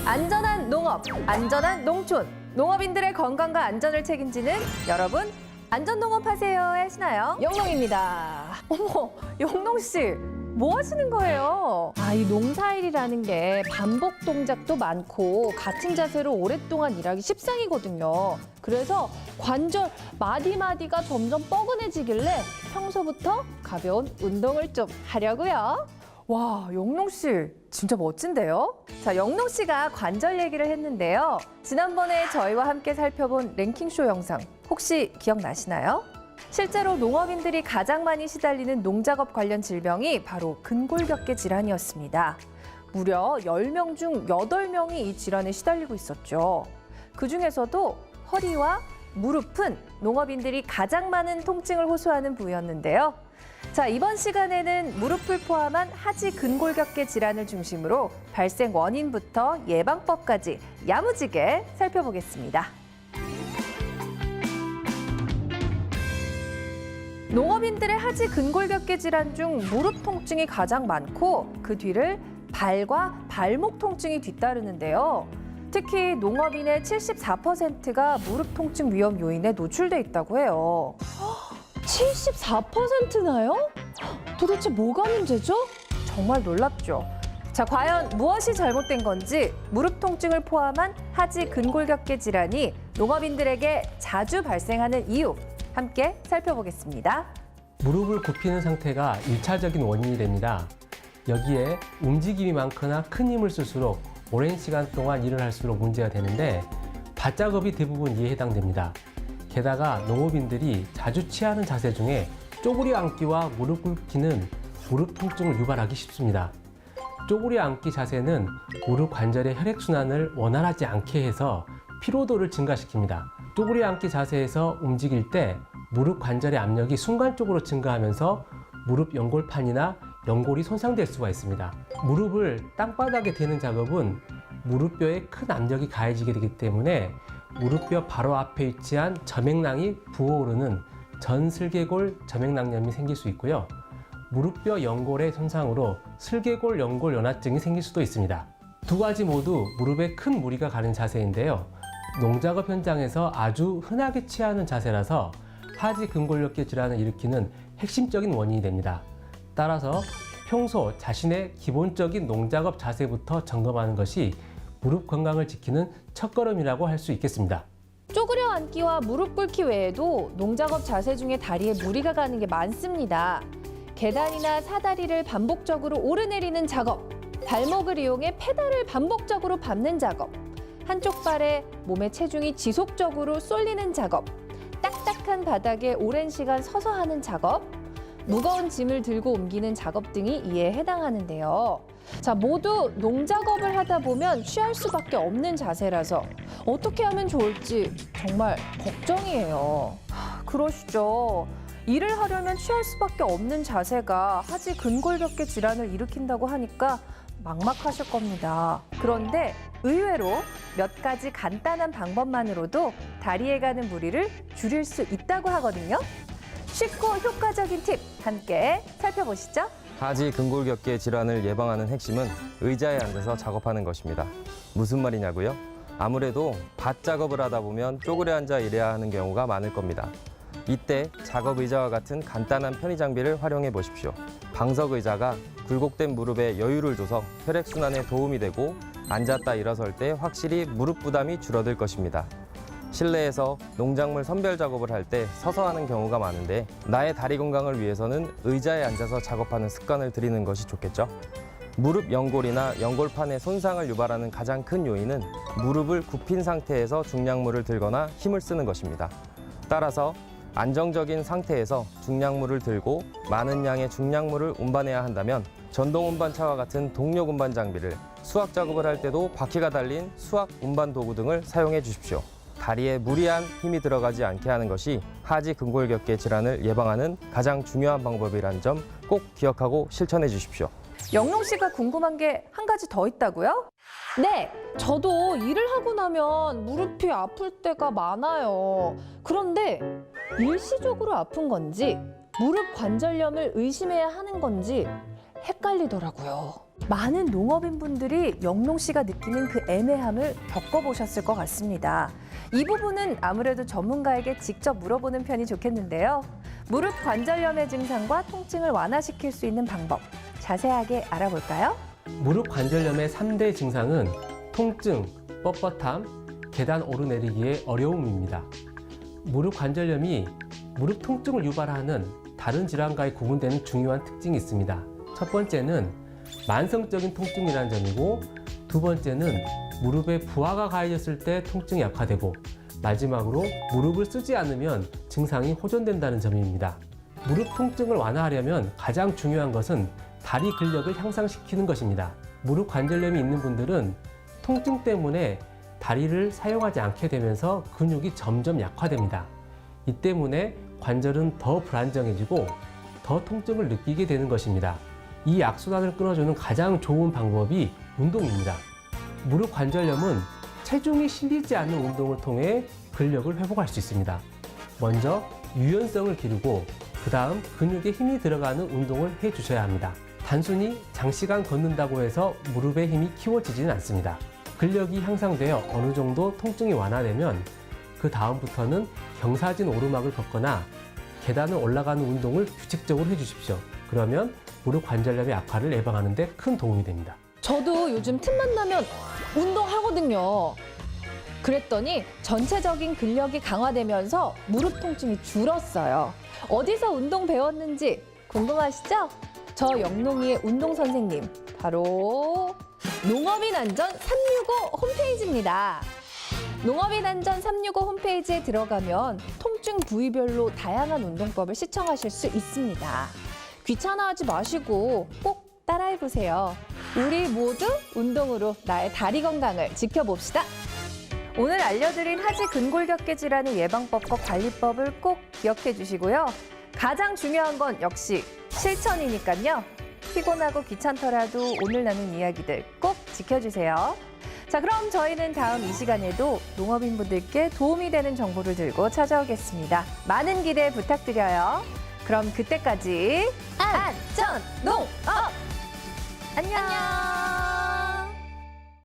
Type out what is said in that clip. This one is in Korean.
안전한 농업, 안전한 농촌. 농업인들의 건강과 안전을 책임지는 여러분, 안전농업 하세요 하시나요? 영농입니다. 어머, 영농 씨, 뭐 하시는 거예요? 이 농사일이라는 게 반복 동작도 많고 같은 자세로 오랫동안 일하기 십상이거든요. 그래서 관절 마디마디가 점점 뻐근해지길래 평소부터 가벼운 운동을 좀 하려고요. 와, 영농 씨 진짜 멋진데요? 자, 영농 씨가 관절 얘기를 했는데요. 지난번에 저희와 함께 살펴본 랭킹쇼 영상 혹시 기억나시나요? 실제로 농업인들이 가장 많이 시달리는 농작업 관련 질병이 바로 근골격계 질환이었습니다. 무려 10명 중 8명이 이 질환에 시달리고 있었죠. 그중에서도 허리와 무릎은 농업인들이 가장 많은 통증을 호소하는 부위였는데요. 자, 이번 시간에는 무릎을 포함한 하지 근골격계 질환을 중심으로 발생 원인부터 예방법까지 야무지게 살펴보겠습니다. 농업인들의 하지 근골격계 질환 중 무릎 통증이 가장 많고 그 뒤를 발과 발목 통증이 뒤따르는데요. 특히 농업인의 74%가 무릎 통증 위험 요인에 노출돼 있다고 해요. 74%나요? 도대체 뭐가 문제죠? 정말 놀랍죠. 자, 과연 무엇이 잘못된 건지 무릎 통증을 포함한 하지 근골격계 질환이 농업인들에게 자주 발생하는 이유 함께 살펴보겠습니다. 무릎을 굽히는 상태가 1차적인 원인이 됩니다. 여기에 움직임이 많거나 큰 힘을 쓸수록 오랜 시간 동안 일을 할수록 문제가 되는데 밭작업이 대부분 이에 해당됩니다. 게다가 농업인들이 자주 취하는 자세 중에 쪼그려 앉기와 무릎 꿇기는 무릎 통증을 유발하기 쉽습니다. 쪼그려 앉기 자세는 무릎 관절의 혈액순환을 원활하지 않게 해서 피로도를 증가시킵니다. 쪼그려 앉기 자세에서 움직일 때 무릎 관절의 압력이 순간적으로 증가하면서 무릎 연골판이나 연골이 손상될 수가 있습니다. 무릎을 땅바닥에 대는 작업은 무릎뼈에 큰 압력이 가해지게 되기 때문에 무릎뼈 바로 앞에 위치한 점액낭이 부어오르는 전슬개골 점액낭염이 생길 수 있고요. 무릎뼈 연골의 손상으로 슬개골 연골 연화증이 생길 수도 있습니다. 두 가지 모두 무릎에 큰 무리가 가는 자세인데요. 농작업 현장에서 아주 흔하게 취하는 자세라서 하지 근골격계 질환을 일으키는 핵심적인 원인이 됩니다. 따라서 평소 자신의 기본적인 농작업 자세부터 점검하는 것이 무릎 건강을 지키는 첫걸음이라고 할 수 있겠습니다. 쪼그려 앉기와 무릎 꿇기 외에도 농작업 자세 중에 다리에 무리가 가는 게 많습니다. 계단이나 사다리를 반복적으로 오르내리는 작업, 발목을 이용해 페달을 반복적으로 밟는 작업, 한쪽 발에 몸의 체중이 지속적으로 쏠리는 작업, 딱딱한 바닥에 오랜 시간 서서 하는 작업, 무거운 짐을 들고 옮기는 작업 등이 이에 해당하는데요. 자, 모두 농작업을 하다 보면 취할 수밖에 없는 자세라서 어떻게 하면 좋을지 정말 걱정이에요. 그러시죠. 일을 하려면 취할 수밖에 없는 자세가 하지 근골격계 질환을 일으킨다고 하니까 막막하실 겁니다. 그런데 의외로 몇 가지 간단한 방법만으로도 다리에 가는 무리를 줄일 수 있다고 하거든요. 쉽고 효과적인 팁 함께 살펴보시죠. 하지 근골격계 질환을 예방하는 핵심은 의자에 앉아서 작업하는 것입니다. 무슨 말이냐고요? 아무래도 밭 작업을 하다 보면 쪼그려 앉아 일해야 하는 경우가 많을 겁니다. 이때 작업 의자와 같은 간단한 편의 장비를 활용해 보십시오. 방석 의자가 굴곡된 무릎에 여유를 줘서 혈액순환에 도움이 되고 앉았다 일어설 때 확실히 무릎 부담이 줄어들 것입니다. 실내에서 농작물 선별 작업을 할 때 서서 하는 경우가 많은데 나의 다리 건강을 위해서는 의자에 앉아서 작업하는 습관을 들이는 것이 좋겠죠. 무릎 연골이나 연골판의 손상을 유발하는 가장 큰 요인은 무릎을 굽힌 상태에서 중량물을 들거나 힘을 쓰는 것입니다. 따라서 안정적인 상태에서 중량물을 들고 많은 양의 중량물을 운반해야 한다면 전동 운반차와 같은 동력 운반 장비를, 수확 작업을 할 때도 바퀴가 달린 수확 운반 도구 등을 사용해 주십시오. 다리에 무리한 힘이 들어가지 않게 하는 것이 하지 근골격계 질환을 예방하는 가장 중요한 방법이라는 점 꼭 기억하고 실천해 주십시오. 영농 씨가 궁금한 게 한 가지 더 있다고요? 네, 저도 일을 하고 나면 무릎이 아플 때가 많아요. 그런데 일시적으로 아픈 건지 무릎 관절염을 의심해야 하는 건지 헷갈리더라고요. 많은 농업인분들이 영롱 씨가 느끼는 그 애매함을 겪어보셨을 것 같습니다. 이 부분은 아무래도 전문가에게 직접 물어보는 편이 좋겠는데요. 무릎 관절염의 증상과 통증을 완화시킬 수 있는 방법, 자세하게 알아볼까요? 무릎 관절염의 3대 증상은 통증, 뻣뻣함, 계단 오르내리기의 어려움입니다. 무릎 관절염이 무릎 통증을 유발하는 다른 질환과의 구분되는 중요한 특징이 있습니다. 첫 번째는 만성적인 통증이라는 점이고, 두 번째는 무릎에 부하가 가해졌을 때 통증이 약화되고, 마지막으로 무릎을 쓰지 않으면 증상이 호전된다는 점입니다. 무릎 통증을 완화하려면 가장 중요한 것은 다리 근력을 향상시키는 것입니다. 무릎 관절염이 있는 분들은 통증 때문에 다리를 사용하지 않게 되면서 근육이 점점 약화됩니다. 이 때문에 관절은 더 불안정해지고 더 통증을 느끼게 되는 것입니다. 이 악순환을 끊어주는 가장 좋은 방법이 운동입니다. 무릎 관절염은 체중이 실리지 않는 운동을 통해 근력을 회복할 수 있습니다. 먼저 유연성을 기르고 그 다음 근육에 힘이 들어가는 운동을 해주셔야 합니다. 단순히 장시간 걷는다고 해서 무릎의 힘이 키워지지는 않습니다. 근력이 향상되어 어느 정도 통증이 완화되면 그 다음부터는 경사진 오르막을 걷거나 계단을 올라가는 운동을 규칙적으로 해주십시오. 그러면 무릎 관절염의 악화를 예방하는 데 큰 도움이 됩니다. 저도 요즘 틈만 나면 운동하거든요. 그랬더니 전체적인 근력이 강화되면서 무릎 통증이 줄었어요. 어디서 운동 배웠는지 궁금하시죠? 저 영롱이의 운동 선생님, 바로 농업인 안전 365 홈페이지입니다. 농업인 안전 365 홈페이지에 들어가면 통증 부위별로 다양한 운동법을 시청하실 수 있습니다. 귀찮아하지 마시고 꼭 따라해보세요. 우리 모두 운동으로 나의 다리 건강을 지켜봅시다. 오늘 알려드린 하지 근골격계 질환의 예방법과 관리법을 꼭 기억해 주시고요. 가장 중요한 건 역시 실천이니까요. 피곤하고 귀찮더라도 오늘 나눈 이야기들 꼭 지켜주세요. 자, 그럼 저희는 다음 이 시간에도 농업인분들께 도움이 되는 정보를 들고 찾아오겠습니다. 많은 기대 부탁드려요. 그럼 그때까지 안전 농업! 안녕!